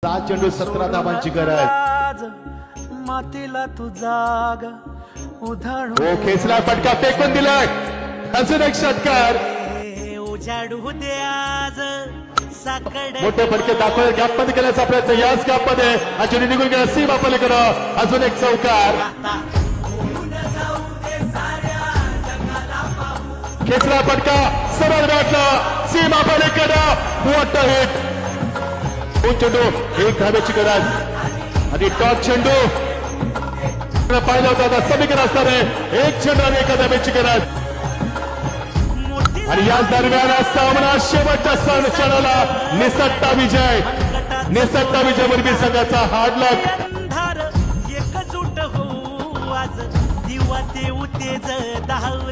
सात चेंडू 17 धावांची गरज. मातीला तू जाग उधाण हो खेचला फटका फेकून दिलाय. अजून एक षटकार. उजाडू दे आज साकडे मोठे फटके दाखवले. गॅप मध्ये केल्याचा प्रयत्न. याच गॅप मध्ये अजून निघून गेला सीमा पलीकडे. अजून एक चौकार. खेचला फटका सरळ गाठला सीमा पलीकडे. मोठा हिट. दोन चेंडू एक धाब्याची गरज आणि टॉप चेंडू पाहिलं होतं. आता समीकरण असणार आहे. एक चेंडू आणि एका धाब्याची गरज. आणि याच दरम्यान सामना शेवटच्या क्षणाला निसटता विजय. निसटता विजय मुरबी संघाचा हार्ड लक. एकजूट हो आज दिवा देऊ तेज धाव